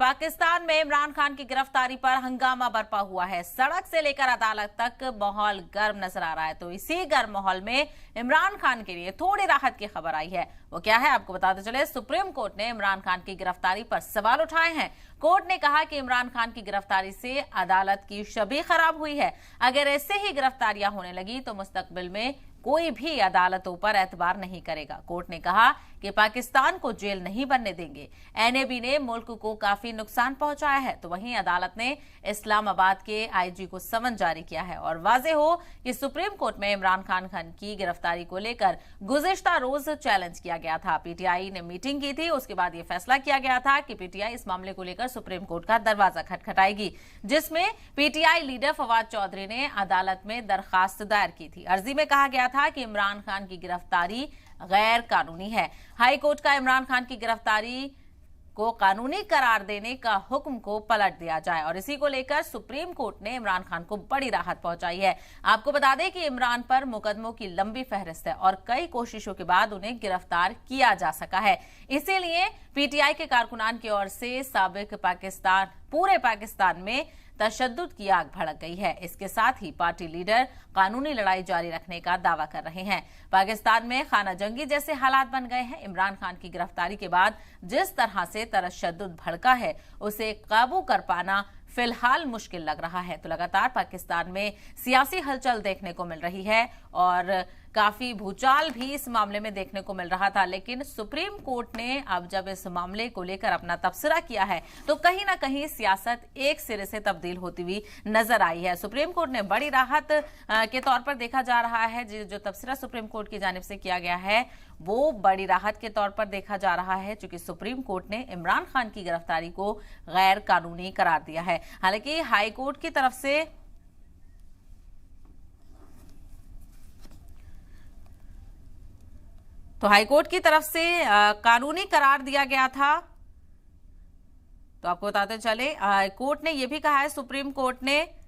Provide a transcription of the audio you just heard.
पाकिस्तान में इमरान खान की गिरफ्तारी पर हंगामा बरपा हुआ है। सड़क से लेकर अदालत तक माहौल गर्म नजर आ रहा है। तो इसी गर्म माहौल में इमरान खान के लिए थोड़ी राहत की खबर आई है। वो क्या है आपको बताते चले। सुप्रीम कोर्ट ने इमरान खान की गिरफ्तारी पर सवाल उठाए हैं। कोर्ट ने कहा कि इमरान खान की गिरफ्तारी से अदालत की छवि खराब हुई है। अगर ऐसे ही गिरफ्तारियां होने लगी तो मुस्तकबिल में कोई भी अदालतों पर एतबार नहीं करेगा। कोर्ट ने कहा कि पाकिस्तान को जेल नहीं बनने देंगे। एनएबी ने मुल्क को काफी नुकसान पहुंचाया है। तो वहीं अदालत ने इस्लामाबाद के आईजी को समन जारी किया है। और वाजे हो कि सुप्रीम कोर्ट में इमरान खान की गिरफ्तारी को लेकर गुज़िश्ता रोज चैलेंज किया गया था। पीटीआई ने मीटिंग की थी। उसके बाद यह फैसला किया गया था कि पीटीआई इस मामले को लेकर सुप्रीम कोर्ट का दरवाजा खटखटाएगी, जिसमें पीटीआई लीडर फवाद चौधरी ने अदालत में दरखास्त दायर की थी। अर्जी में कहा गया था कि इमरान खान की गिरफ्तारी गैर कानूनी है। हाई कोर्ट का इमरान खान की गिरफ्तारी को कानूनी करार देने का हुक्म को पलट दिया जाए। और इसी को लेकर सुप्रीम कोर्ट ने इमरान खान को बड़ी राहत पहुंचाई है। आपको बता दें कि इमरान पर मुकदमों की लंबी फहरिस्त है और कई कोशिशों के बाद उन्हें गिरफ्तार किया जा सका है। इसीलिए पीटीआई के कारकुनान की ओर से पूरे पाकिस्तान में तशद्दुद की आग भड़क गई है। इसके साथ ही पार्टी लीडर कानूनी लड़ाई जारी रखने का दावा कर रहे हैं। पाकिस्तान में खाना जंगी जैसे हालात बन गए हैं। इमरान खान की गिरफ्तारी के बाद जिस तरह से तशद्दुद भड़का है, उसे काबू कर पाना फिलहाल मुश्किल लग रहा है। तो लगातार पाकिस्तान में सियासी हलचल देखने को मिल रही है और काफी भूचाल भी इस मामले में देखने को मिल रहा था। लेकिन सुप्रीम कोर्ट ने अब जब इस मामले को लेकर अपना तबसरा किया है तो कहीं ना कहीं सियासत एक सिरे से तब्दील होती हुई नजर आई है। सुप्रीम कोर्ट ने बड़ी राहत के तौर पर देखा जा रहा है। जो तबसरा सुप्रीम कोर्ट की जानिब से किया गया है वो बड़ी राहत के तौर पर देखा जा रहा है, क्योंकि सुप्रीम कोर्ट ने इमरान खान की गिरफ्तारी को गैर कानूनी करार दिया है। हालांकि हाई कोर्ट की तरफ से कानूनी करार दिया गया था। तो आपको बताते चले, कोर्ट ने यह भी कहा है, सुप्रीम कोर्ट ने